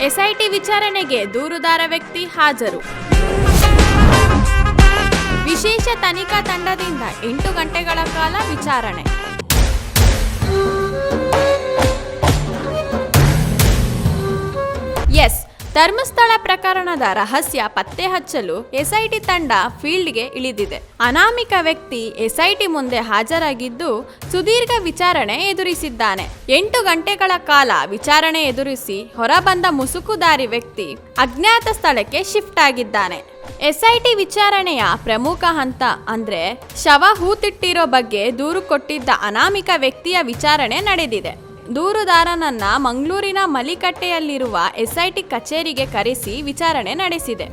SIT ವಿಚಾರಣೆಗೆ ದೂರುದಾರ ವ್ಯಕ್ತಿ ಹಾಜರು. ವಿಶೇಷ ತನಿಖಾ ತಂಡದಿಂದ 8 ಗಂಟೆಗಳ ಕಾಲ ವಿಚಾರಣೆ. ಎಸ್, ಧರ್ಮಸ್ಥಳ ಪ್ರಕರಣದ ರಹಸ್ಯ ಪತ್ತೆ ಹಚ್ಚಲು ಎಸ್ಐಟಿ ತಂಡ ಫೀಲ್ಡ್ಗೆ ಇಳಿದಿದೆ. ಅನಾಮಿಕ ವ್ಯಕ್ತಿ ಎಸ್ಐಟಿ ಮುಂದೆ ಹಾಜರಾಗಿದ್ದು ಸುದೀರ್ಘ ವಿಚಾರಣೆ ಎದುರಿಸಿದ್ದಾನೆ. 8 ಗಂಟೆಗಳ ಕಾಲ ವಿಚಾರಣೆ ಎದುರಿಸಿ ಹೊರಬಂದ ಮುಸುಕುದಾರಿ ವ್ಯಕ್ತಿ ಅಜ್ಞಾತ ಸ್ಥಳಕ್ಕೆ ಶಿಫ್ಟ್ ಆಗಿದ್ದಾನೆ. ಎಸ್ಐಟಿ ವಿಚಾರಣೆಯ ಪ್ರಮುಖ ಹಂತ ಅಂದ್ರೆ ಶವ ಹೂತಿಟ್ಟಿರೋ ಬಗ್ಗೆ ದೂರು ಕೊಟ್ಟಿದ್ದ ಅನಾಮಿಕ ವ್ಯಕ್ತಿಯ ವಿಚಾರಣೆ ನಡೆದಿದೆ. ದೂರುದಾರನನ್ನ ಮಂಗಳೂರಿನ ಮಲಿಕಟ್ಟೆಯಲ್ಲಿರುವ ಎಸ್ಐಟಿ ಕಚೇರಿಗೆ ಕರೆಸಿ ವಿಚಾರಣೆ ನಡೆಸಿದೆ.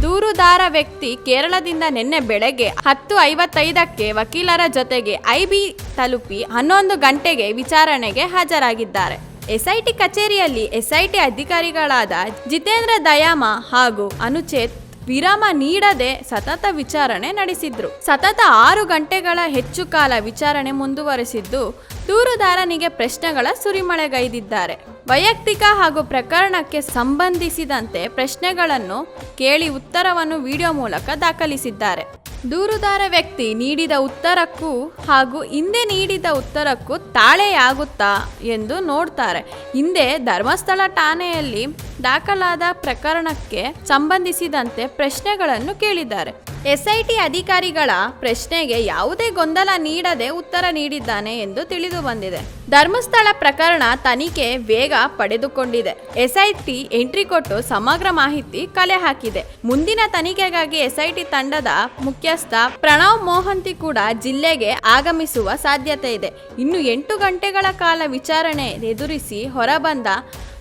ದೂರುದಾರ ವ್ಯಕ್ತಿ ಕೇರಳದಿಂದ ನಿನ್ನೆ ಬೆಳಗ್ಗೆ 10:55ಕ್ಕೆ ವಕೀಲರ ಜೊತೆಗೆ ಐಬಿ ತಲುಪಿ 11 ಗಂಟೆಗೆ ವಿಚಾರಣೆಗೆ ಹಾಜರಾಗಿದ್ದಾರೆ. ಎಸ್ಐಟಿ ಕಚೇರಿಯಲ್ಲಿ ಎಸ್ಐಟಿ ಅಧಿಕಾರಿಗಳಾದ ಜಿತೇಂದ್ರ ದಯಾಮ ಹಾಗೂ ಅನುಚೇತ್ ವಿರಾಮ ನೀಡದೆ ಸತತ ವಿಚಾರಣೆ ನಡೆಸಿದ್ರು. ಸತತ 6 ಗಂಟೆಗಳ ಹೆಚ್ಚು ಕಾಲ ವಿಚಾರಣೆ ಮುಂದುವರೆಸಿದ್ದು ದೂರುದಾರನಿಗೆ ಪ್ರಶ್ನೆಗಳ ಸುರಿಮಳೆಗೈದಿದ್ದಾರೆ. ವೈಯಕ್ತಿಕ ಹಾಗೂ ಪ್ರಕರಣಕ್ಕೆ ಸಂಬಂಧಿಸಿದಂತೆ ಪ್ರಶ್ನೆಗಳನ್ನು ಕೇಳಿ ಉತ್ತರವನ್ನು ವಿಡಿಯೋ ಮೂಲಕ ದಾಖಲಿಸಿದ್ದಾರೆ. ದೂರುದಾರ ವ್ಯಕ್ತಿ ನೀಡಿದ ಉತ್ತರಕ್ಕೂ ಹಾಗೂ ಹಿಂದೆ ನೀಡಿದ ಉತ್ತರಕ್ಕೂ ತಾಳೆಯಾಗುತ್ತಾ ಎಂದು ನೋಡ್ತಾರೆ. ಹಿಂದೆ ಧರ್ಮಸ್ಥಳ ಠಾಣೆಯಲ್ಲಿ ದಾಖಲಾದ ಪ್ರಕರಣಕ್ಕೆ ಸಂಬಂಧಿಸಿದಂತೆ ಪ್ರಶ್ನೆಗಳನ್ನು ಕೇಳಿದ್ದಾರೆ. ಎಸ್ಐಟಿ ಅಧಿಕಾರಿಗಳ ಪ್ರಶ್ನೆಗೆ ಯಾವುದೇ ಗೊಂದಲ ನೀಡದೆ ಉತ್ತರ ನೀಡಿದ್ದಾನೆ ಎಂದು ತಿಳಿದು ಬಂದಿದೆ. ಧರ್ಮಸ್ಥಳ ಪ್ರಕರಣ ತನಿಖೆ ವೇಗ ಪಡೆದುಕೊಂಡಿದೆ. ಎಸ್ಐಟಿ ಎಂಟ್ರಿ ಕೊಟ್ಟು ಸಮಗ್ರ ಮಾಹಿತಿ ಕಲೆ ಹಾಕಿದೆ. ಮುಂದಿನ ತನಿಖೆಗಾಗಿ ಎಸ್ಐಟಿ ತಂಡದ ಮುಖ್ಯಸ್ಥ ಪ್ರಣವ್ ಮೋಹಂತಿ ಕೂಡ ಜಿಲ್ಲೆಗೆ ಆಗಮಿಸುವ ಸಾಧ್ಯತೆ ಇದೆ. ಇನ್ನು 8 ಗಂಟೆಗಳ ಕಾಲ ವಿಚಾರಣೆ ಎದುರಿಸಿ ಹೊರಬಂದ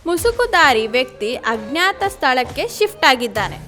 ಮುಸುಕುದಾರಿ ವ್ಯಕ್ತಿ ಅಜ್ಞಾತ ಸ್ಥಳಕ್ಕೆ ಶಿಫ್ಟ್ ಆಗಿದ್ದಾನೆ.